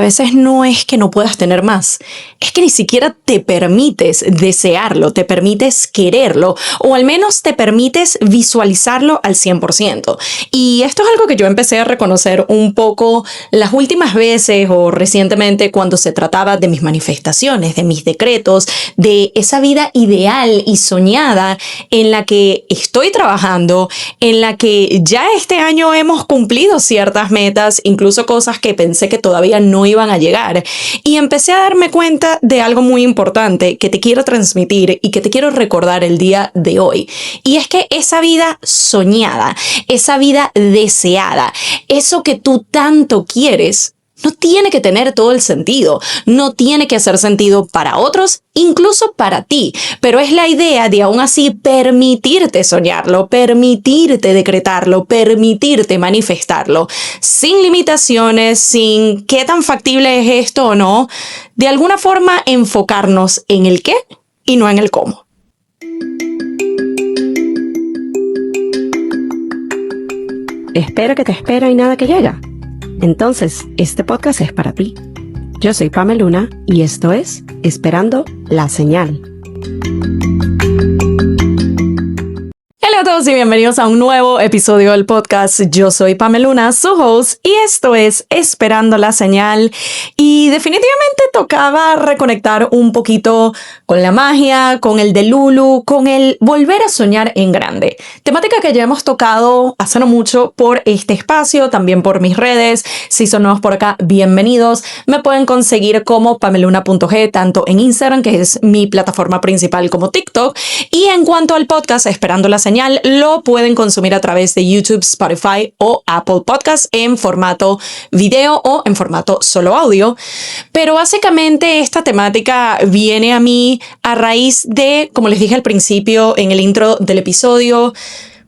veces no es que no puedas tener más, es que ni siquiera te permites desearlo, te permites quererlo, o al menos te permites visualizarlo al 100%. Y esto es algo que yo empecé a reconocer un poco las últimas veces o recientemente cuando se trataba de mis manifestaciones, de mis decretos, de esa vida ideal y soñada en la que estoy trabajando, en la que ya este año hemos cumplido ciertas metas, incluso cosas que pensé que todavía no iban a llegar. Y empecé a darme cuenta de algo muy importante que te quiero transmitir y que te quiero recordar el día de hoy. Y es que esa vida soñada, esa vida deseada, eso que tú tanto quieres, no tiene que tener todo el sentido, no tiene que hacer sentido para otros, incluso para ti, pero es la idea de aún así permitirte soñarlo, permitirte decretarlo, permitirte manifestarlo, sin limitaciones, sin qué tan factible es esto o no, de alguna forma enfocarnos en el qué y no en el cómo. Espera que te espera y nada que llega. Entonces, este podcast es para ti. Yo soy Pamela Luna y esto es Esperando la Señal. Hola a todos y bienvenidos a un nuevo episodio del podcast. Yo soy Pamela Luna, su host, y esto es Esperando la Señal. Y definitivamente tocaba reconectar un poquito con la magia, con el Delulu, con el volver a soñar en grande. Temática que ya hemos tocado hace no mucho por este espacio, también por mis redes. Si son nuevos por acá, bienvenidos. Me pueden conseguir como pameluna.g, tanto en Instagram, que es mi plataforma principal, como TikTok. Y en cuanto al podcast Esperando la Señal, lo pueden consumir a través de YouTube, Spotify o Apple Podcasts en formato video o en formato solo audio. Pero básicamente esta temática viene a mí a raíz de, como les dije al principio en el intro del episodio,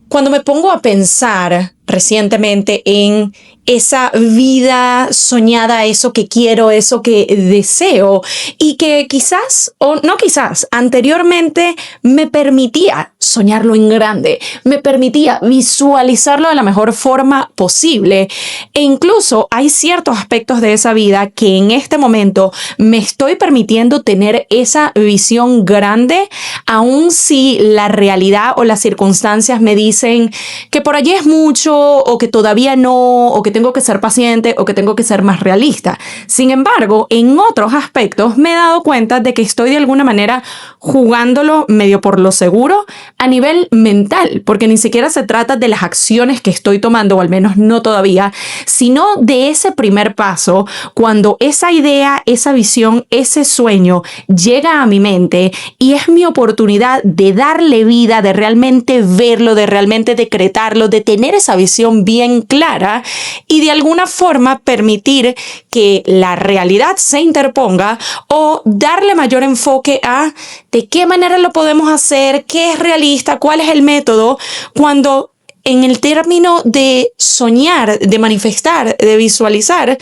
cuando me pongo a pensar recientemente en esa vida soñada, eso que quiero, eso que deseo y que quizás, o no quizás, anteriormente me permitía soñarlo en grande, me permitía visualizarlo de la mejor forma posible, e incluso hay ciertos aspectos de esa vida que en este momento me estoy permitiendo tener esa visión grande, aun si la realidad o las circunstancias me dicen que por allí es mucho, o que todavía no, o que tengo que ser paciente, o que tengo que ser más realista. Sin embargo, en otros aspectos me he dado cuenta de que estoy de alguna manera jugándolo medio por lo seguro a nivel mental, porque ni siquiera se trata de las acciones que estoy tomando, o al menos no todavía, sino de ese primer paso, cuando esa idea, esa visión, ese sueño llega a mi mente y es mi oportunidad de darle vida, de realmente verlo, de realmente decretarlo, de tener esa visión bien clara y de alguna forma permitir que la realidad se interponga o darle mayor enfoque a de qué manera lo podemos hacer, qué es realista, cuál es el método, cuando en el término de soñar, de manifestar, de visualizar,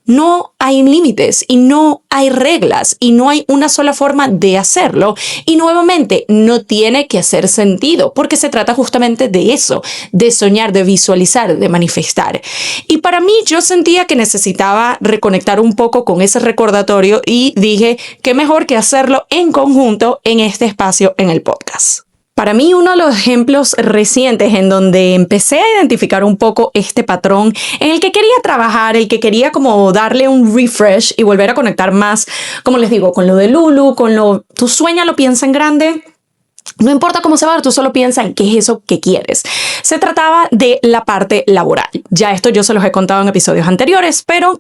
no hay límites y no hay reglas y no hay una sola forma de hacerlo. Y nuevamente, no tiene que hacer sentido porque se trata justamente de eso, de soñar, de visualizar, de manifestar. Y para mí yo sentía que necesitaba reconectar un poco con ese recordatorio y dije, qué mejor que hacerlo en conjunto en este espacio en el podcast. Para mí, uno de los ejemplos recientes en donde empecé a identificar un poco este patrón en el que quería trabajar, el que quería como darle un refresh y volver a conectar más, como les digo, con lo de Lulu, con lo, tú sueña, lo piensa en grande. No importa cómo se va, tú solo piensa en qué es eso que quieres. Se trataba de la parte laboral. Ya esto yo se los he contado en episodios anteriores, pero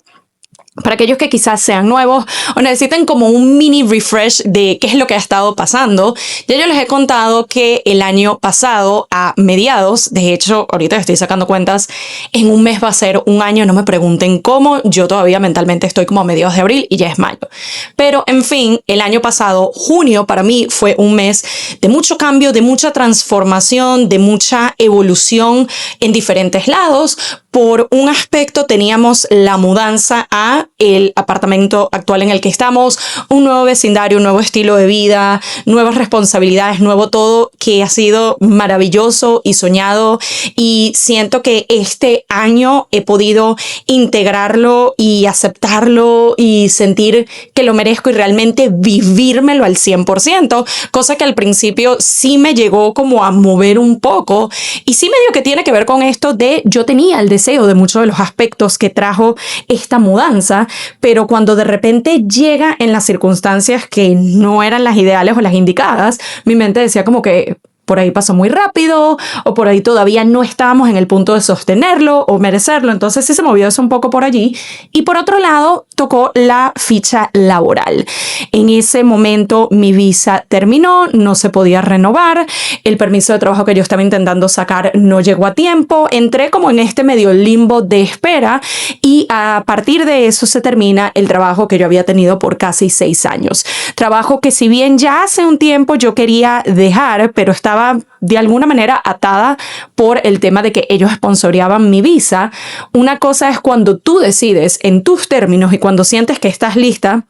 para aquellos que quizás sean nuevos o necesiten como un mini refresh de qué es lo que ha estado pasando, ya yo les he contado que el año pasado, a mediados, de hecho, ahorita estoy sacando cuentas, en un mes va a ser un año, no me pregunten cómo, yo todavía mentalmente estoy como a mediados de abril y ya es mayo. Pero, en fin, el año pasado, junio, para mí fue un mes de mucho cambio, de mucha transformación, de mucha evolución en diferentes lados, por un aspecto teníamos la mudanza a el apartamento actual en el que estamos, un nuevo vecindario, un nuevo estilo de vida, nuevas responsabilidades, nuevo todo, que ha sido maravilloso y soñado, y siento que este año he podido integrarlo y aceptarlo y sentir que lo merezco y realmente vivírmelo al 100%, cosa que al principio sí me llegó como a mover un poco, y sí medio que tiene que ver con esto de yo tenía el deseo de muchos de los aspectos que trajo esta mudanza, pero cuando de repente llega en las circunstancias que no eran las ideales o las indicadas, mi mente decía como que por ahí pasó muy rápido, o por ahí todavía no estábamos en el punto de sostenerlo o merecerlo. Entonces sí se movió eso un poco por allí. Y por otro lado, tocó la ficha laboral. En ese momento mi visa terminó, no se podía renovar, el permiso de trabajo que yo estaba intentando sacar no llegó a tiempo, entré como en este medio limbo de espera, y a partir de eso se termina el trabajo que yo había tenido por casi 6 años. Trabajo que, si bien ya hace un tiempo yo quería dejar, pero estaba de alguna manera atada por el tema de que ellos sponsoreaban mi visa. Una cosa es cuando tú decides en tus términos y cuando sientes que estás lista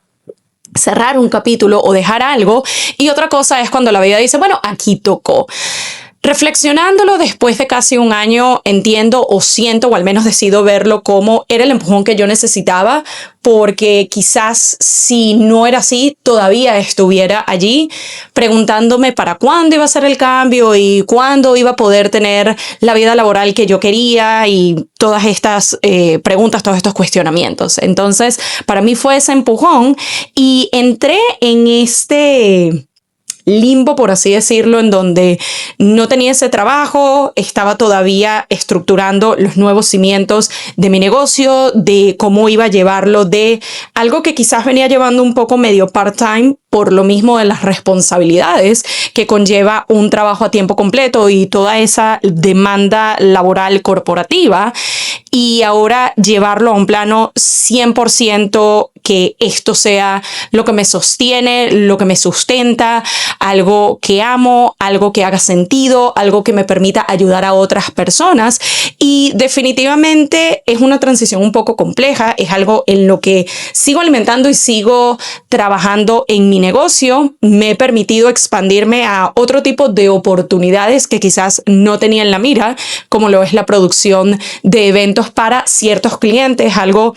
cerrar un capítulo o dejar algo, y otra cosa es cuando la vida dice, bueno, aquí tocó. Reflexionándolo después de casi un año, entiendo o siento, o al menos decido verlo como era el empujón que yo necesitaba, porque quizás si no era así, todavía estuviera allí preguntándome para cuándo iba a ser el cambio y cuándo iba a poder tener la vida laboral que yo quería, y todas estas preguntas, todos estos cuestionamientos. Entonces, para mí fue ese empujón, y entré en este limbo, por así decirlo, en donde no tenía ese trabajo, estaba todavía estructurando los nuevos cimientos de mi negocio, de cómo iba a llevarlo, de algo que quizás venía llevando un poco medio part-time por lo mismo de las responsabilidades que conlleva un trabajo a tiempo completo y toda esa demanda laboral corporativa, y ahora llevarlo a un plano 100%, que esto sea lo que me sostiene, lo que me sustenta, algo que amo, algo que haga sentido, algo que me permita ayudar a otras personas. Y definitivamente es una transición un poco compleja, es algo en lo que sigo alimentando y sigo trabajando en mi negocio. Me he permitido expandirme a otro tipo de oportunidades que quizás no tenía en la mira, como lo es la producción de eventos para ciertos clientes, algo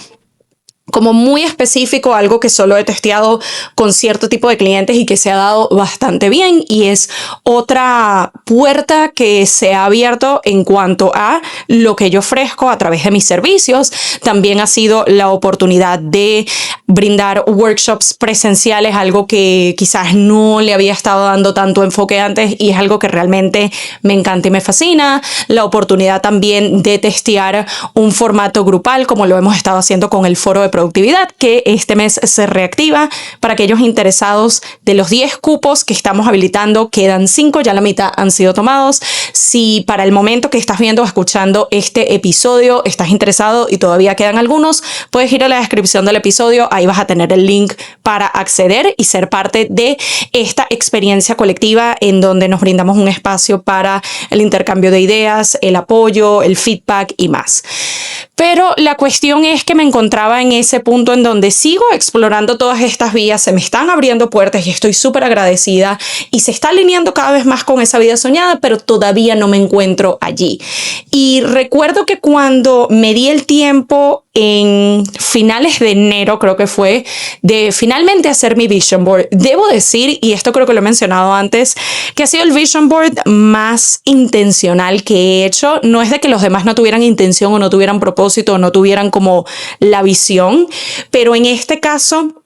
como muy específico, algo que solo he testeado con cierto tipo de clientes y que se ha dado bastante bien, y es otra puerta que se ha abierto en cuanto a lo que yo ofrezco a través de mis servicios. También ha sido la oportunidad de brindar workshops presenciales, algo que quizás no le había estado dando tanto enfoque antes, y es algo que realmente me encanta y me fascina. La oportunidad también de testear un formato grupal, como lo hemos estado haciendo con el foro de productividad, que este mes se reactiva. Para aquellos interesados, de los 10 cupos que estamos habilitando, quedan 5, ya la mitad han sido tomados. Si para el momento que estás viendo o escuchando este episodio estás interesado y todavía quedan algunos, puedes ir a la descripción del episodio, ahí vas a tener el link para acceder y ser parte de esta experiencia colectiva en donde nos brindamos un espacio para el intercambio de ideas, el apoyo, el feedback y más. Pero la cuestión es que me encontraba en ese punto en donde sigo explorando todas estas vías, se me están abriendo puertas y estoy súper agradecida, y se está alineando cada vez más con esa vida soñada, pero todavía no me encuentro allí. Y recuerdo que cuando me di el tiempo en finales de enero, creo que fue, de finalmente hacer mi vision board, debo decir, y esto creo que lo he mencionado antes, que ha sido el vision board más intencional que he hecho. No es de que los demás no tuvieran intención o no tuvieran propósito o no tuvieran como la visión, pero en este caso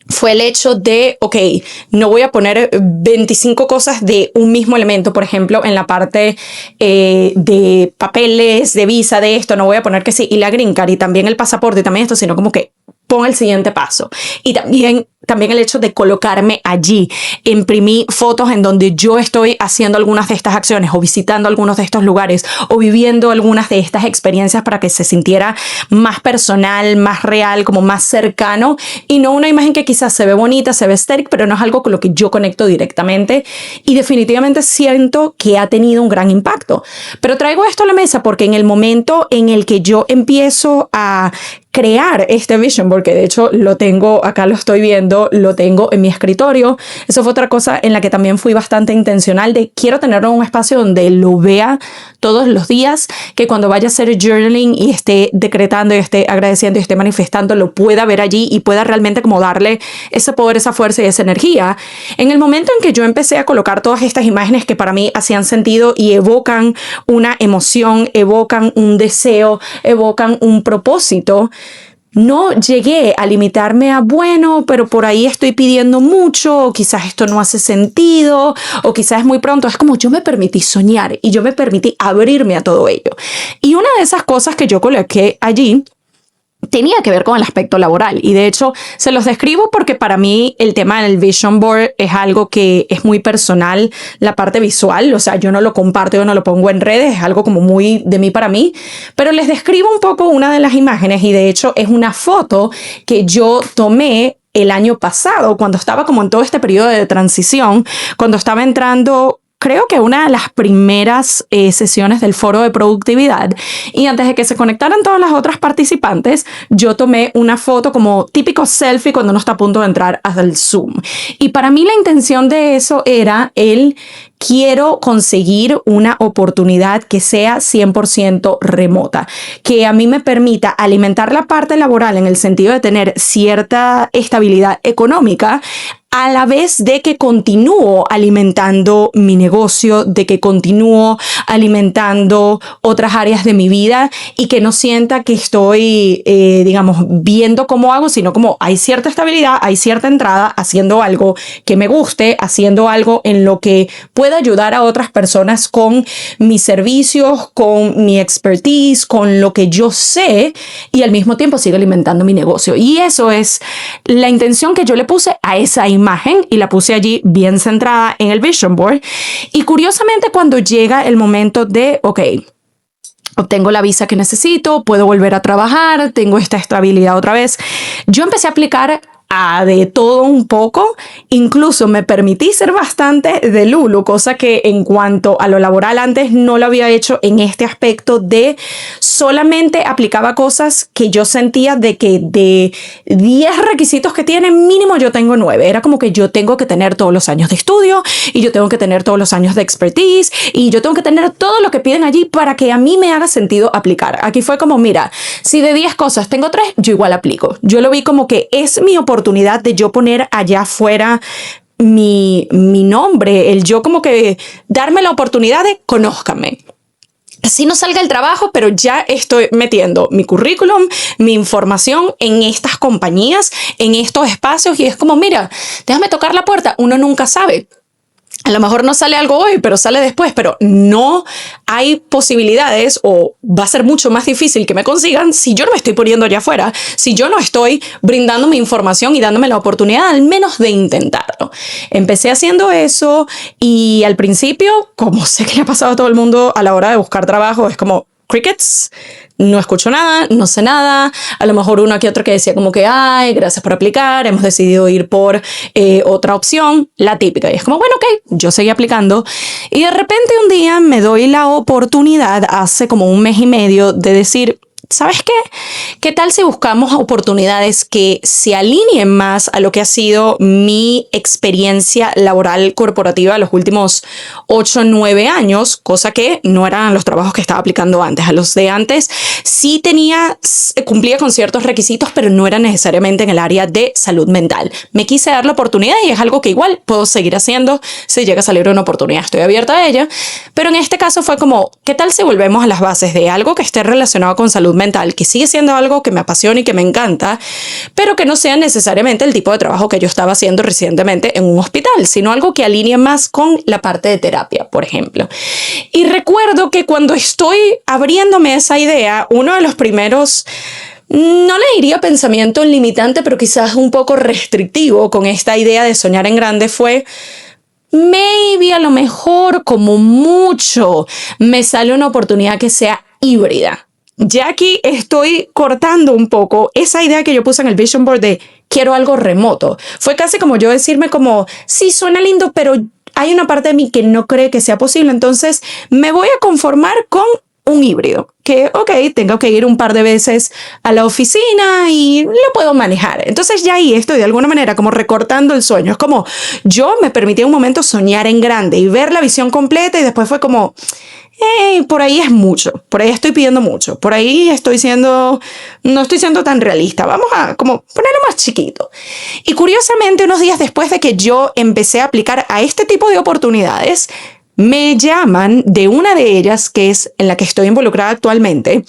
fue el hecho de, ok, no voy a poner 25 cosas de un mismo elemento. Por ejemplo, en la parte de papeles, de visa, de esto, no voy a poner que sí, y la green card, y también el pasaporte, y también esto, sino como que pon el siguiente paso. Y también también el hecho de colocarme allí. Imprimí fotos en donde yo estoy haciendo algunas de estas acciones o visitando algunos de estos lugares o viviendo algunas de estas experiencias para que se sintiera más personal, más real, como más cercano y no una imagen que quizás se ve bonita, se ve estética, pero no es algo con lo que yo conecto directamente y definitivamente siento que ha tenido un gran impacto. Pero traigo esto a la mesa porque en el momento en el que yo empiezo a crear este vision board, que de hecho lo tengo, acá lo estoy viendo, lo tengo en mi escritorio. Eso fue otra cosa en la que también fui bastante intencional de quiero tenerlo en un espacio donde lo vea todos los días, que cuando vaya a hacer journaling y esté decretando y esté agradeciendo y esté manifestando, lo pueda ver allí y pueda realmente como darle ese poder, esa fuerza y esa energía. En el momento en que yo empecé a colocar todas estas imágenes que para mí hacían sentido y evocan una emoción, evocan un deseo, evocan un propósito, no llegué a limitarme a, bueno, pero por ahí estoy pidiendo mucho, o quizás esto no hace sentido, o quizás es muy pronto. Es como yo me permití soñar y yo me permití abrirme a todo ello. Y una de esas cosas que yo coloqué allí tenía que ver con el aspecto laboral y de hecho se los describo porque para mí el tema del vision board es algo que es muy personal, la parte visual, o sea, yo no lo comparto, yo no lo pongo en redes, es algo como muy de mí para mí, pero les describo un poco una de las imágenes y de hecho es una foto que yo tomé el año pasado cuando estaba como en todo este periodo de transición, cuando estaba entrando creo que una de las primeras sesiones del foro de productividad y antes de que se conectaran todas las otras participantes, yo tomé una foto como típico selfie cuando uno está a punto de entrar al Zoom. Y para mí la intención de eso era quiero conseguir una oportunidad que sea 100% remota, que a mí me permita alimentar la parte laboral en el sentido de tener cierta estabilidad económica, a la vez de que continúo alimentando mi negocio, de que continúo alimentando otras áreas de mi vida y que no sienta que estoy, digamos, viendo cómo hago, sino como hay cierta estabilidad, hay cierta entrada haciendo algo que me guste, haciendo algo en lo que pueda ayudar a otras personas con mis servicios, con mi expertise, con lo que yo sé y al mismo tiempo sigo alimentando mi negocio. Y eso es la intención que yo le puse a esa imagen y la puse allí bien centrada en el vision board. Y curiosamente cuando llega el momento de, ok, obtengo la visa que necesito, puedo volver a trabajar, tengo esta estabilidad otra vez, yo empecé a aplicar de todo un poco, incluso me permití ser bastante de Lulu, cosa que en cuanto a lo laboral antes no lo había hecho en este aspecto de solamente aplicaba cosas que yo sentía de que de 10 requisitos que tienen mínimo yo tengo 9, era como que yo tengo que tener todos los años de estudio y yo tengo que tener todos los años de expertise y yo tengo que tener todo lo que piden allí para que a mí me haga sentido aplicar. Aquí fue como, mira, si de 10 cosas tengo 3, yo igual aplico. Yo lo vi como que es mi oportunidad de yo poner allá afuera mi nombre, el yo como que darme la oportunidad de conózcanme. Así no salga el trabajo, pero ya estoy metiendo mi currículum, mi información en estas compañías, en estos espacios y es como, mira, déjame tocar la puerta, uno nunca sabe. A lo mejor no sale algo hoy, pero sale después, pero no hay posibilidades o va a ser mucho más difícil que me consigan si yo no me estoy poniendo allá afuera, si yo no estoy brindando mi información y dándome la oportunidad al menos de intentarlo. Empecé haciendo eso y al principio, como sé que le ha pasado a todo el mundo a la hora de buscar trabajo, es como crickets, no escucho nada, no sé nada, a lo mejor uno aquí otro que decía como que, ay, gracias por aplicar, hemos decidido ir por otra opción, la típica, y es como, bueno, ok, yo seguí aplicando, y de repente un día me doy la oportunidad, hace como un mes y medio, de decir, ¿sabes qué? ¿Qué tal si buscamos oportunidades que se alineen más a lo que ha sido mi experiencia laboral corporativa los últimos 8 o 9 años? Cosa que no eran los trabajos que estaba aplicando antes. A los de antes sí cumplía con ciertos requisitos, pero no era necesariamente en el área de salud mental. Me quise dar la oportunidad y es algo que igual puedo seguir haciendo si llega a salir una oportunidad. Estoy abierta a ella. Pero en este caso fue como, ¿qué tal si volvemos a las bases de algo que esté relacionado con salud mental, que sigue siendo algo que me apasiona y que me encanta, pero que no sea necesariamente el tipo de trabajo que yo estaba haciendo recientemente en un hospital, sino algo que alinee más con la parte de terapia, por ejemplo. Y recuerdo que cuando estoy abriéndome esa idea, uno de los primeros no le diría pensamiento limitante, pero quizás un poco restrictivo con esta idea de soñar en grande fue, maybe a lo mejor como mucho me sale una oportunidad que sea híbrida. Ya aquí estoy cortando un poco esa idea que yo puse en el vision board de quiero algo remoto. Fue casi como yo decirme como, sí, suena lindo, pero hay una parte de mí que no cree que sea posible. Entonces me voy a conformar con un híbrido. Que, ok, tengo que ir un par de veces a la oficina y lo puedo manejar. Entonces ya ahí estoy de alguna manera como recortando el sueño. Es como yo me permití un momento soñar en grande y ver la visión completa y después fue como... por ahí es mucho, por ahí estoy pidiendo mucho, por ahí no estoy siendo tan realista, vamos a como ponerlo más chiquito. Y curiosamente, unos días después de que yo empecé a aplicar a este tipo de oportunidades, me llaman de una de ellas, que es en la que estoy involucrada actualmente,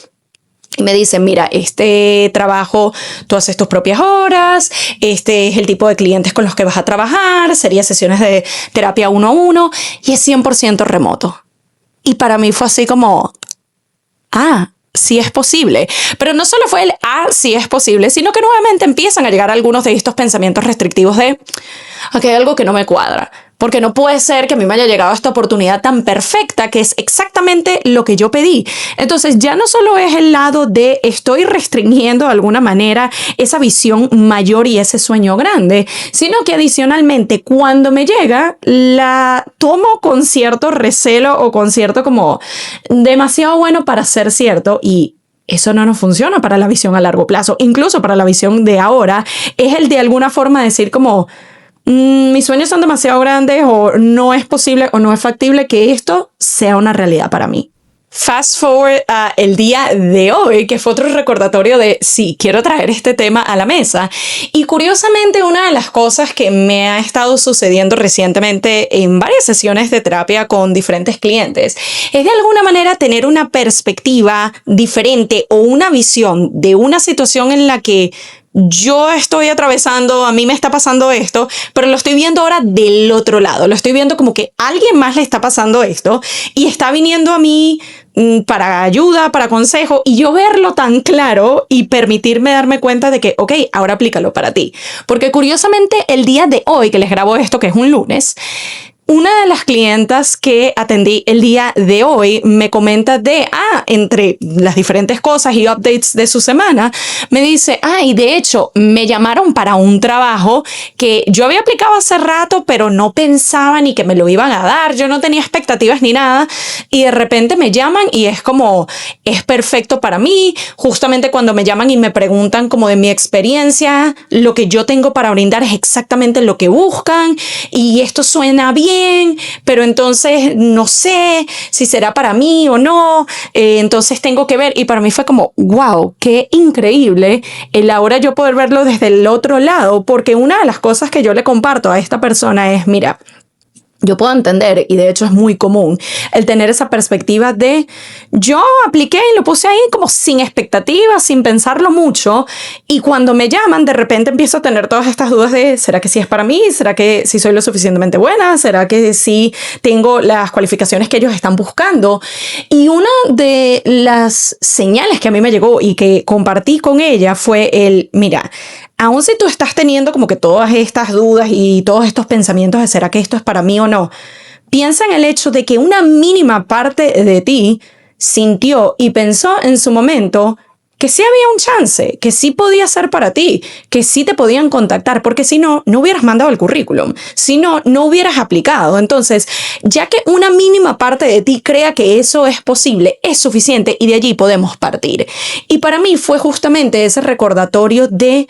y me dicen, mira, este trabajo, tú haces tus propias horas, este es el tipo de clientes con los que vas a trabajar, serían sesiones de terapia 1-a-1 y es 100% remoto. Y para mí fue así como, sí es posible. Pero no solo fue el, sí es posible, sino que nuevamente empiezan a llegar algunos de estos pensamientos restrictivos de, aquí hay algo que no me cuadra. Porque no puede ser que a mí me haya llegado esta oportunidad tan perfecta que es exactamente lo que yo pedí. Entonces ya no solo es el lado de estoy restringiendo de alguna manera esa visión mayor y ese sueño grande, sino que adicionalmente cuando me llega la tomo con cierto recelo o con cierto como demasiado bueno para ser cierto y eso no nos funciona para la visión a largo plazo. Incluso para la visión de ahora es el de alguna forma decir como... mis sueños son demasiado grandes o no es posible o no es factible que esto sea una realidad para mí. Fast forward a el día de hoy, que fue otro recordatorio de sí, quiero traer este tema a la mesa. Y curiosamente, una de las cosas que me ha estado sucediendo recientemente en varias sesiones de terapia con diferentes clientes es de alguna manera tener una perspectiva diferente o una visión de una situación en la que yo estoy atravesando, a mí me está pasando esto, pero lo estoy viendo ahora del otro lado. Lo estoy viendo como que a alguien más le está pasando esto y está viniendo a mí para ayuda, para consejo, y yo verlo tan claro y permitirme darme cuenta de que, ok, ahora aplícalo para ti. Porque curiosamente el día de hoy que les grabo esto, que es un lunes, una de las clientas que atendí el día de hoy me comenta de, entre las diferentes cosas y updates de su semana, me dice, y de hecho me llamaron para un trabajo que yo había aplicado hace rato, pero no pensaba ni que me lo iban a dar, yo no tenía expectativas ni nada, y de repente me llaman y es como, es perfecto para mí, justamente cuando me llaman y me preguntan como de mi experiencia, lo que yo tengo para brindar es exactamente lo que buscan, y esto suena bien, pero entonces no sé si será para mí o no, entonces tengo que ver. Y para mí fue como, wow, qué increíble el ahora yo poder verlo desde el otro lado, porque una de las cosas que yo le comparto a esta persona es, mira, yo puedo entender, y de hecho es muy común, el tener esa perspectiva de yo apliqué y lo puse ahí como sin expectativas, sin pensarlo mucho, y cuando me llaman de repente empiezo a tener todas estas dudas de ¿será que sí es para mí? ¿Será que sí soy lo suficientemente buena? ¿Será que sí tengo las cualificaciones que ellos están buscando? Y una de las señales que a mí me llegó y que compartí con ella fue el, mira, aun si tú estás teniendo como que todas estas dudas y todos estos pensamientos de ¿será que esto es para mí o no? Piensa en el hecho de que una mínima parte de ti sintió y pensó en su momento que sí había un chance, que sí podía ser para ti, que sí te podían contactar, porque si no, no hubieras mandado el currículum, si no, no hubieras aplicado. Entonces, ya que una mínima parte de ti crea que eso es posible, es suficiente y de allí podemos partir. Y para mí fue justamente ese recordatorio de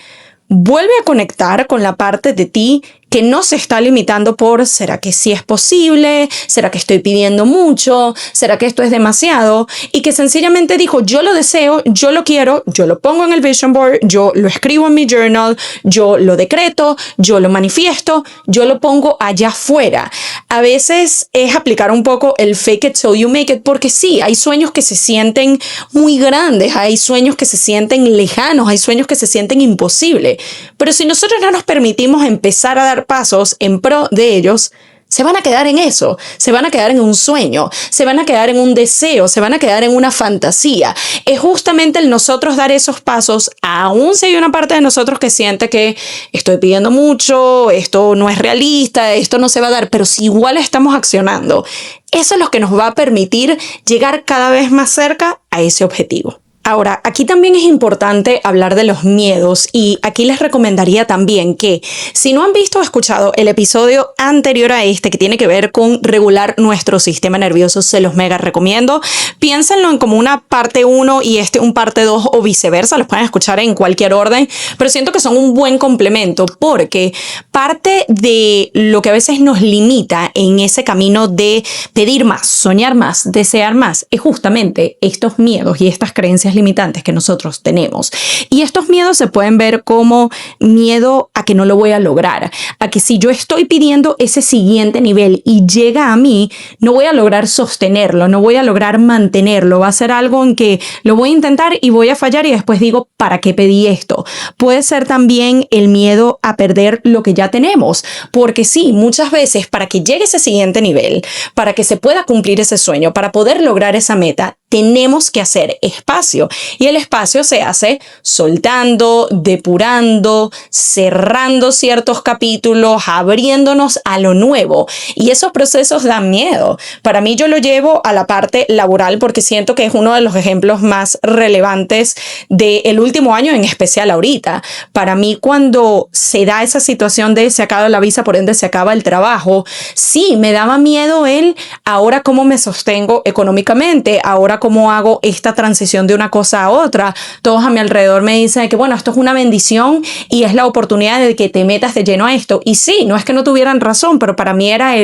vuelve a conectar con la parte de ti que no se está limitando por ¿será que sí es posible? ¿Será que estoy pidiendo mucho? ¿Será que esto es demasiado? Y que sencillamente dijo, yo lo deseo, yo lo quiero, yo lo pongo en el vision board, yo lo escribo en mi journal, yo lo decreto, yo lo manifiesto, yo lo pongo allá afuera. A veces es aplicar un poco el fake it till you make it, porque sí, hay sueños que se sienten muy grandes, hay sueños que se sienten lejanos, hay sueños que se sienten imposibles. Pero si nosotros no nos permitimos empezar a dar pasos en pro de ellos, se van a quedar en eso, se van a quedar en un sueño, se van a quedar en un deseo, se van a quedar en una fantasía. Es justamente el nosotros dar esos pasos, aún si hay una parte de nosotros que siente que estoy pidiendo mucho, esto no es realista, esto no se va a dar, pero si igual estamos accionando, eso es lo que nos va a permitir llegar cada vez más cerca a ese objetivo. Ahora, aquí también es importante hablar de los miedos y aquí les recomendaría también que si no han visto o escuchado el episodio anterior a este que tiene que ver con regular nuestro sistema nervioso, se los mega recomiendo. Piénsenlo en como una parte 1 y un parte 2 o viceversa, los pueden escuchar en cualquier orden, pero siento que son un buen complemento porque parte de lo que a veces nos limita en ese camino de pedir más, soñar más, desear más, es justamente estos miedos y estas creencias limitantes que nosotros tenemos. Y estos miedos se pueden ver como miedo a que no lo voy a lograr, a que si yo estoy pidiendo ese siguiente nivel y llega a mí, no voy a lograr sostenerlo, no voy a lograr mantenerlo, va a ser algo en que lo voy a intentar y voy a fallar y después digo, ¿para qué pedí esto? Puede ser también el miedo a perder lo que ya tenemos, porque sí, muchas veces para que llegue ese siguiente nivel, para que se pueda cumplir ese sueño, para poder lograr esa meta, tenemos que hacer espacio y el espacio se hace soltando, depurando, cerrando ciertos capítulos, abriéndonos a lo nuevo y esos procesos dan miedo. Para mí yo lo llevo a la parte laboral porque siento que es uno de los ejemplos más relevantes del último año, en especial ahorita. Para mí cuando se da esa situación de se acaba la visa, por ende se acaba el trabajo, sí, me daba miedo el ahora cómo me sostengo económicamente, ahora cómo hago esta transición de una cosa a otra. Todos a mi alrededor me dicen que bueno, esto es una bendición y es la oportunidad de que te metas de lleno a esto. Y sí, no es que no tuvieran razón, pero para mí era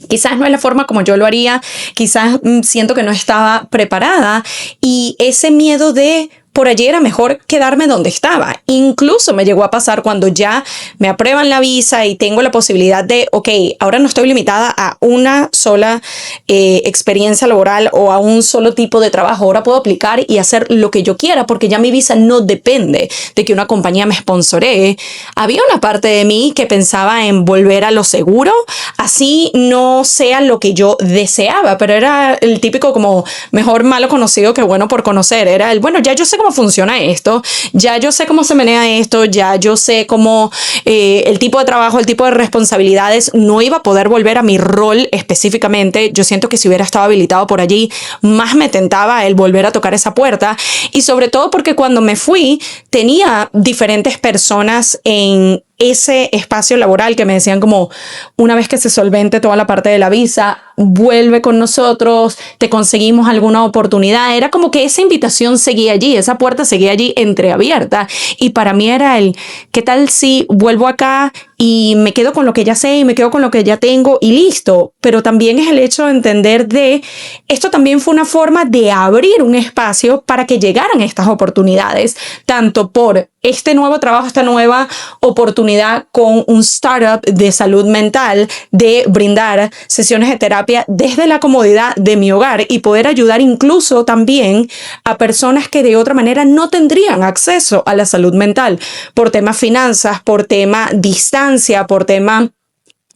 quizás no es la forma como yo lo haría, quizás siento que no estaba preparada y ese miedo de por allí era mejor quedarme donde estaba. Incluso me llegó a pasar cuando ya me aprueban la visa y tengo la posibilidad de, ok, ahora no estoy limitada a una sola experiencia laboral o a un solo tipo de trabajo. Ahora puedo aplicar y hacer lo que yo quiera porque ya mi visa no depende de que una compañía me sponsoree. Había una parte de mí que pensaba en volver a lo seguro, así no sea lo que yo deseaba, pero era el típico como mejor malo conocido que bueno por conocer. Era el, bueno, ya yo sé cómo funciona esto, ya yo sé cómo se menea esto, ya yo sé cómo el tipo de trabajo, el tipo de responsabilidades, no iba a poder volver a mi rol específicamente. Yo siento que si hubiera estado habilitado por allí, más me tentaba el volver a tocar esa puerta y sobre todo porque cuando me fui tenía diferentes personas en ese espacio laboral que me decían como una vez que se solvente toda la parte de la visa, vuelve con nosotros, te conseguimos alguna oportunidad. Era como que esa invitación seguía allí, esa puerta seguía allí entreabierta y para mí era el, ¿qué tal si vuelvo acá y me quedo con lo que ya sé y me quedo con lo que ya tengo y listo? Pero también es el hecho de entender de esto también fue una forma de abrir un espacio para que llegaran estas oportunidades, tanto por este nuevo trabajo, esta nueva oportunidad con un startup de salud mental, de brindar sesiones de terapia desde la comodidad de mi hogar y poder ayudar incluso también a personas que de otra manera no tendrían acceso a la salud mental por temas finanzas, por tema distancia, por tema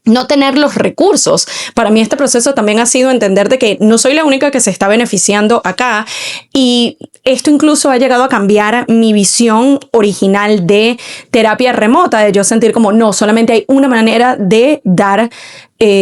no tener los recursos. Para mí este proceso también ha sido entender de que no soy la única que se está beneficiando acá y esto incluso ha llegado a cambiar mi visión original de terapia remota, de yo sentir como no, solamente hay una manera de dar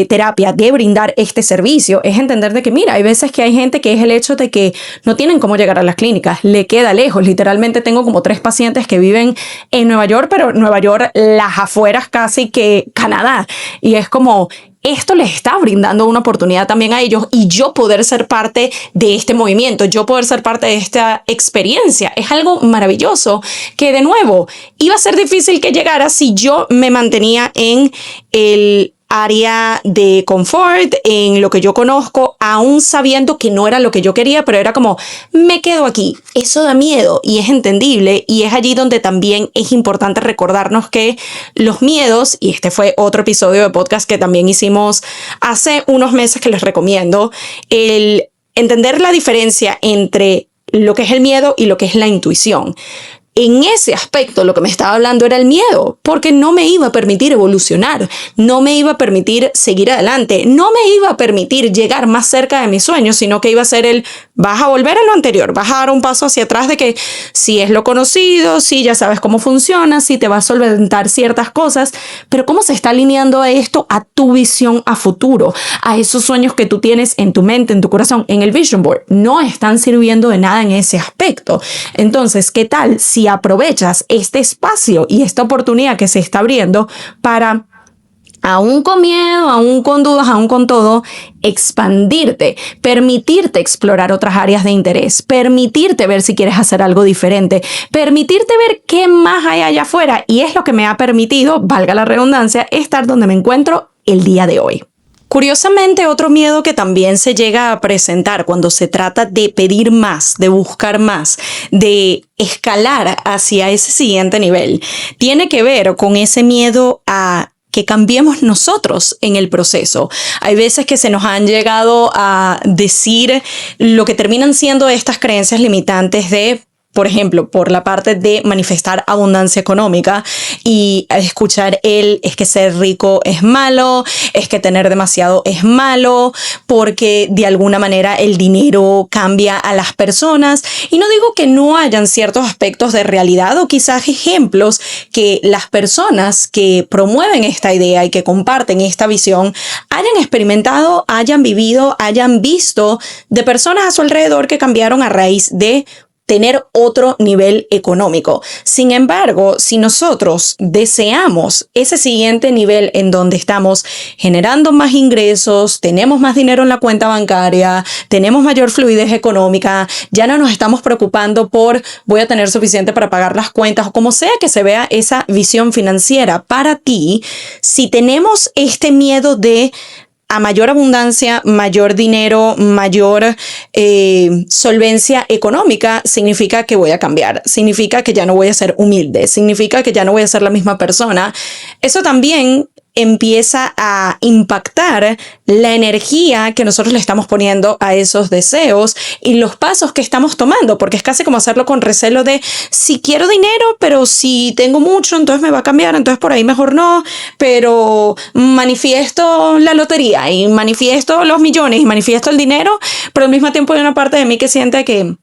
terapia, de brindar este servicio. Es entender de que mira, hay veces que hay gente que es el hecho de que no tienen cómo llegar a las clínicas, le queda lejos. Literalmente tengo como 3 pacientes que viven en Nueva York, pero Nueva York, las afueras casi que Canadá. Y es como esto les está brindando una oportunidad también a ellos y yo poder ser parte de este movimiento, yo poder ser parte de esta experiencia. Es algo maravilloso que de nuevo iba a ser difícil que llegara si yo me mantenía en el área de confort, en lo que yo conozco, aún sabiendo que no era lo que yo quería, pero era como, me quedo aquí. Eso da miedo y es entendible y es allí donde también es importante recordarnos que los miedos, y este fue otro episodio de podcast que también hicimos hace unos meses que les recomiendo, el entender la diferencia entre lo que es el miedo y lo que es la intuición. en ese aspecto lo que me estaba hablando era el miedo, porque no me iba a permitir evolucionar, no me iba a permitir seguir adelante, no me iba a permitir llegar más cerca de mis sueños, sino que iba a ser vas a volver a lo anterior, vas a dar un paso hacia atrás de que si es lo conocido, si ya sabes cómo funciona, si te va a solventar ciertas cosas, pero cómo se está alineando esto a tu visión a futuro, a esos sueños que tú tienes en tu mente, en tu corazón, en el vision board. No están sirviendo de nada en ese aspecto. Entonces, ¿qué tal si aprovechas este espacio y esta oportunidad que se está abriendo para, aún con miedo, aún con dudas, aún con todo, expandirte, permitirte explorar otras áreas de interés, permitirte ver si quieres hacer algo diferente, permitirte ver qué más hay allá afuera? Y es lo que me ha permitido, valga la redundancia, estar donde me encuentro el día de hoy. Curiosamente, otro miedo que también se llega a presentar cuando se trata de pedir más, de buscar más, de escalar hacia ese siguiente nivel, tiene que ver con ese miedo a que cambiemos nosotros en el proceso. Hay veces que se nos han llegado a decir lo que terminan siendo estas creencias limitantes de, por ejemplo, por la parte de manifestar abundancia económica y escuchar es que ser rico es malo, es que tener demasiado es malo, porque de alguna manera el dinero cambia a las personas. Y no digo que no hayan ciertos aspectos de realidad o quizás ejemplos que las personas que promueven esta idea y que comparten esta visión hayan experimentado, hayan vivido, hayan visto de personas a su alrededor que cambiaron a raíz de tener otro nivel económico. Sin embargo, si nosotros deseamos ese siguiente nivel en donde estamos generando más ingresos, tenemos más dinero en la cuenta bancaria, tenemos mayor fluidez económica, ya no nos estamos preocupando por voy a tener suficiente para pagar las cuentas o como sea que se vea esa visión financiera para ti, si tenemos este miedo de a mayor abundancia, mayor dinero, mayor solvencia económica, significa que voy a cambiar, significa que ya no voy a ser humilde, significa que ya no voy a ser la misma persona. Eso también empieza a impactar la energía que nosotros le estamos poniendo a esos deseos y los pasos que estamos tomando, porque es casi como hacerlo con recelo de si quiero dinero, pero si tengo mucho, entonces me va a cambiar, entonces por ahí mejor no, pero manifiesto la lotería y manifiesto los millones y manifiesto el dinero, pero al mismo tiempo hay una parte de mí que siente que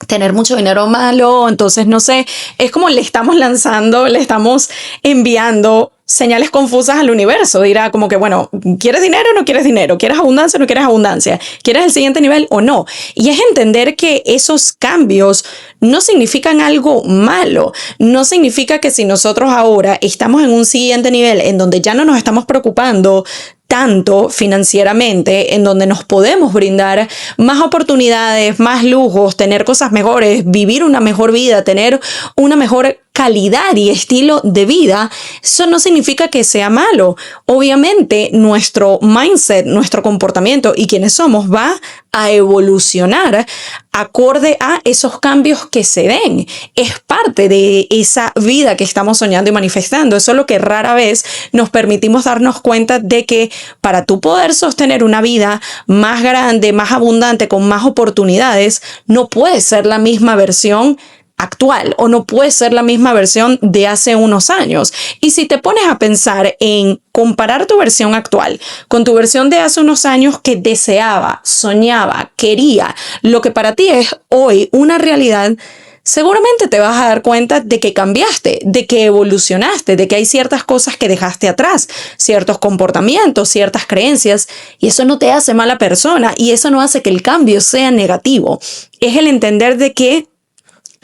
tener mucho dinero malo, entonces no sé, es como le estamos lanzando, le estamos enviando señales confusas al universo. Dirá como que, bueno, ¿quieres dinero o no quieres dinero? ¿Quieres abundancia o no quieres abundancia? ¿Quieres el siguiente nivel o no? Y es entender que esos cambios no significan algo malo. No significa que si nosotros ahora estamos en un siguiente nivel en donde ya no nos estamos preocupando tanto financieramente, en donde nos podemos brindar más oportunidades, más lujos, tener cosas mejores, vivir una mejor vida, tener una mejor calidad y estilo de vida, eso no significa que sea malo. Obviamente nuestro mindset, nuestro comportamiento y quienes somos va a evolucionar acorde a esos cambios que se den. Es parte de esa vida que estamos soñando y manifestando. Eso es lo que rara vez nos permitimos darnos cuenta de que para tú poder sostener una vida más grande, más abundante, con más oportunidades, no puede ser la misma versión actual o no puede ser la misma versión de hace unos años. Y si te pones a pensar en comparar tu versión actual con tu versión de hace unos años que deseaba, soñaba, quería, lo que para ti es hoy una realidad, seguramente te vas a dar cuenta de que cambiaste, de que evolucionaste, de que hay ciertas cosas que dejaste atrás, ciertos comportamientos, ciertas creencias, y eso no te hace mala persona y eso no hace que el cambio sea negativo. Es el entender de que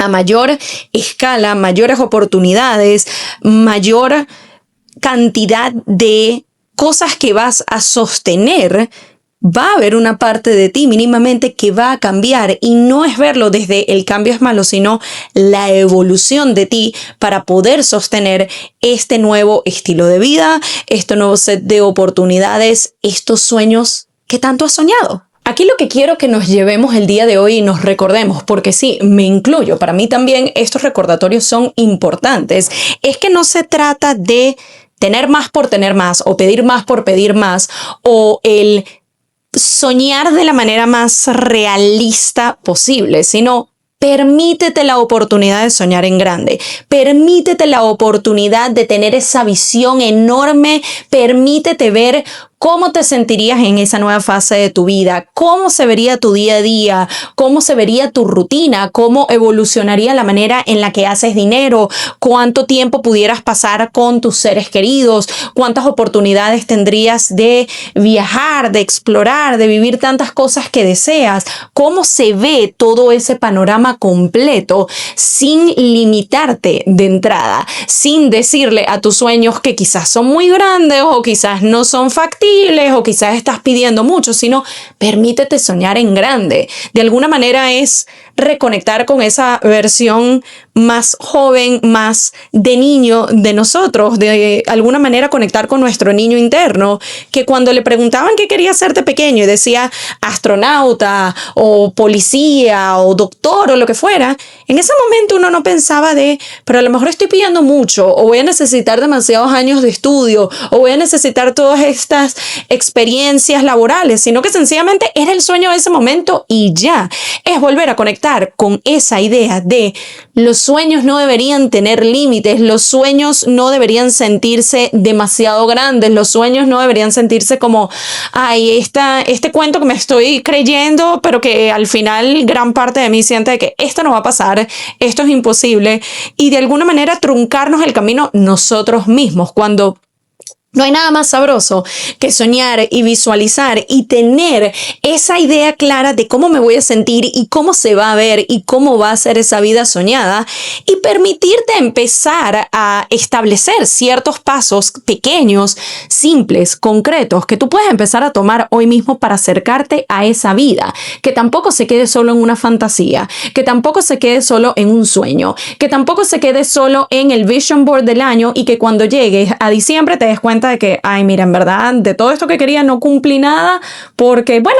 a mayor escala, mayores oportunidades, mayor cantidad de cosas que vas a sostener, va a haber una parte de ti mínimamente que va a cambiar y no es verlo desde el cambio es malo, sino la evolución de ti para poder sostener este nuevo estilo de vida, este nuevo set de oportunidades, estos sueños que tanto has soñado. Aquí lo que quiero que nos llevemos el día de hoy y nos recordemos, porque sí, me incluyo, para mí también estos recordatorios son importantes, es que no se trata de tener más por tener más o pedir más por pedir más o el soñar de la manera más realista posible, sino Permítete la oportunidad de soñar en grande. Permítete la oportunidad de tener esa visión enorme. Permítete ver cómo te sentirías en esa nueva fase de tu vida, cómo se vería tu día a día, cómo se vería tu rutina, cómo evolucionaría la manera en la que haces dinero, cuánto tiempo pudieras pasar con tus seres queridos, cuántas oportunidades tendrías de viajar, de explorar, de vivir tantas cosas que deseas, cómo se ve todo ese panorama completo sin limitarte de entrada, sin decirle a tus sueños que quizás son muy grandes o quizás no son factibles o quizás estás pidiendo mucho, sino permítete soñar en grande. De alguna manera es reconectar con esa versión más joven, más de niño de nosotros, de alguna manera conectar con nuestro niño interno, que cuando le preguntaban qué quería ser de pequeño y decía astronauta o policía o doctor o lo que fuera, en ese momento uno no pensaba pero a lo mejor estoy pidiendo mucho o voy a necesitar demasiados años de estudio o voy a necesitar todas estas experiencias laborales, sino que sencillamente era el sueño de ese momento y ya. Es volver a conectar con esa idea de los sueños no deberían tener límites, los sueños no deberían sentirse demasiado grandes, los sueños no deberían sentirse como, ay, este cuento que me estoy creyendo, pero que al final gran parte de mí siente que esto no va a pasar, esto es imposible, y de alguna manera truncarnos el camino nosotros mismos, cuando no hay nada más sabroso que soñar y visualizar y tener esa idea clara de cómo me voy a sentir y cómo se va a ver y cómo va a ser esa vida soñada y permitirte empezar a establecer ciertos pasos pequeños, simples, concretos que tú puedes empezar a tomar hoy mismo para acercarte a esa vida, que tampoco se quede solo en una fantasía, que tampoco se quede solo en un sueño, que tampoco se quede solo en el vision board del año y que cuando llegues a diciembre te des cuenta de que, ay, mira, en verdad, de todo esto que quería no cumplí nada porque, bueno,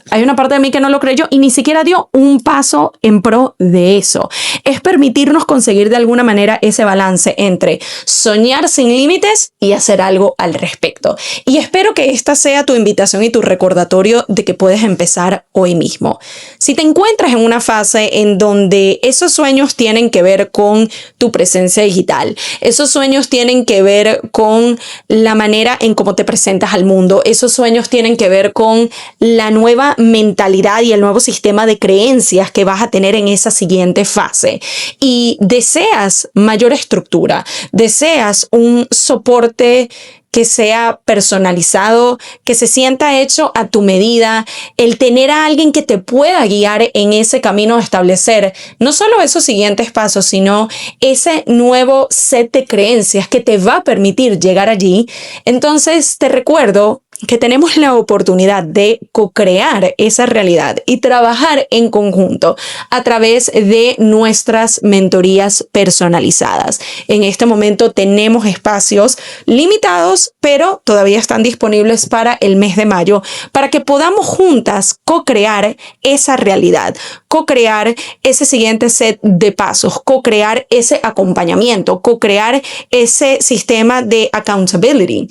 hay una parte de mí que no lo creyó y ni siquiera dio un paso en pro de eso. Es permitirnos conseguir de alguna manera ese balance entre soñar sin límites y hacer algo al respecto. Y espero que esta sea tu invitación y tu recordatorio de que puedes empezar hoy mismo. Si te encuentras en una fase en donde esos sueños tienen que ver con tu presencia digital, esos sueños tienen que ver con la manera en cómo te presentas al mundo, esos sueños tienen que ver con la nueva mentalidad y el nuevo sistema de creencias que vas a tener en esa siguiente fase y deseas mayor estructura, deseas un soporte que sea personalizado, que se sienta hecho a tu medida, el tener a alguien que te pueda guiar en ese camino de establecer no solo esos siguientes pasos, sino ese nuevo set de creencias que te va a permitir llegar allí. Entonces te recuerdo que tenemos la oportunidad de co-crear esa realidad y trabajar en conjunto a través de nuestras mentorías personalizadas. En este momento tenemos espacios limitados, pero todavía están disponibles para el mes de mayo, para que podamos juntas co-crear esa realidad, co-crear ese siguiente set de pasos, co-crear ese acompañamiento, co-crear ese sistema de accountability,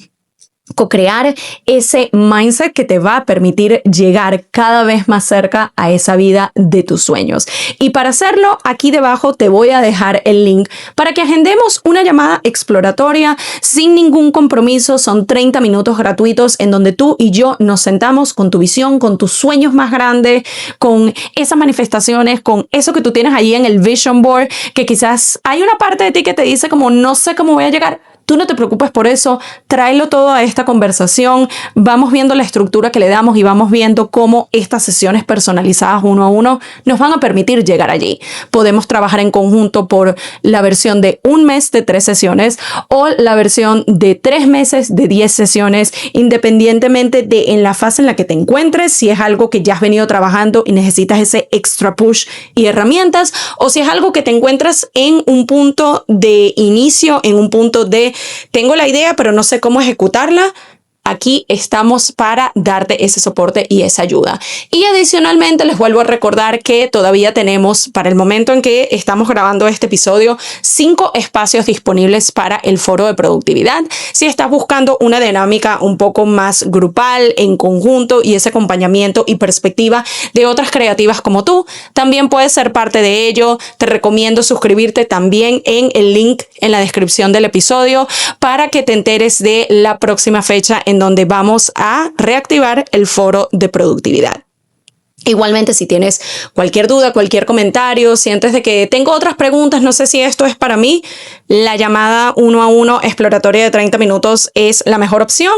co-crear ese mindset que te va a permitir llegar cada vez más cerca a esa vida de tus sueños. Y para hacerlo, aquí debajo te voy a dejar el link para que agendemos una llamada exploratoria sin ningún compromiso. Son 30 minutos gratuitos en donde tú y yo nos sentamos con tu visión, con tus sueños más grandes, con esas manifestaciones, con eso que tú tienes ahí en el vision board, que quizás hay una parte de ti que te dice como no sé cómo voy a llegar. Tú no te preocupes por eso, tráelo todo a esta conversación, vamos viendo la estructura que le damos y vamos viendo cómo estas sesiones personalizadas uno a uno nos van a permitir llegar allí. Podemos trabajar en conjunto por la versión de un mes de 3 sesiones o la versión de 3 meses de 10 sesiones, independientemente de en la fase en la que te encuentres, si es algo que ya has venido trabajando y necesitas ese extra push y herramientas, o si es algo que te encuentras en un punto de inicio, en un punto de tengo la idea, pero no sé cómo ejecutarla. aquí estamos para darte ese soporte y esa ayuda. Y adicionalmente les vuelvo a recordar que todavía tenemos, para el momento en que estamos grabando este episodio, 5 espacios disponibles para el foro de productividad. Si estás buscando una dinámica un poco más grupal, en conjunto, y ese acompañamiento y perspectiva de otras creativas como tú, también puedes ser parte de ello. Te recomiendo suscribirte también en el link en la descripción del episodio para que te enteres de la próxima fecha en donde vamos a reactivar el foro de productividad. Igualmente, si tienes cualquier duda, cualquier comentario, sientes de que tengo otras preguntas, no sé si esto es para mí, la llamada 1 a 1 exploratoria de 30 minutos es la mejor opción,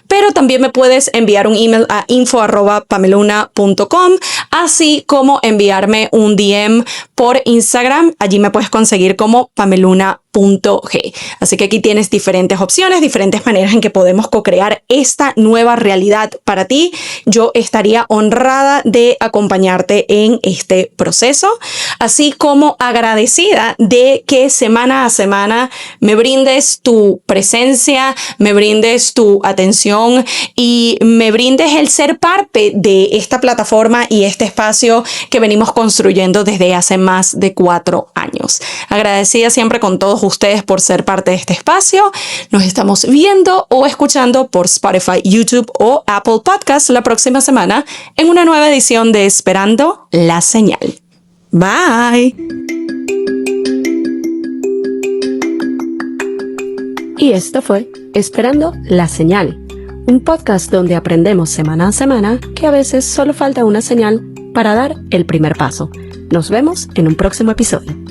pero también me puedes enviar un email a info@pameluna.com, así como enviarme un DM por Instagram. Allí me puedes conseguir como pameluna.g. Así que aquí tienes diferentes opciones, diferentes maneras en que podemos co-crear esta nueva realidad para ti. Yo estaría honrada de acompañarte en este proceso, así como agradecida de que semana a semana me brindes tu presencia, me brindes tu atención y me brindes el ser parte de esta plataforma y este espacio que venimos construyendo desde hace más de 4 años. Agradecida siempre con todos ustedes por ser parte de este espacio. Nos estamos viendo o escuchando por Spotify, YouTube o Apple Podcasts la próxima semana en una nueva edición de Esperando la Señal. Bye. Y esto fue Esperando la Señal, un podcast donde aprendemos semana a semana que a veces solo falta una señal para dar el primer paso. Nos vemos en un próximo episodio.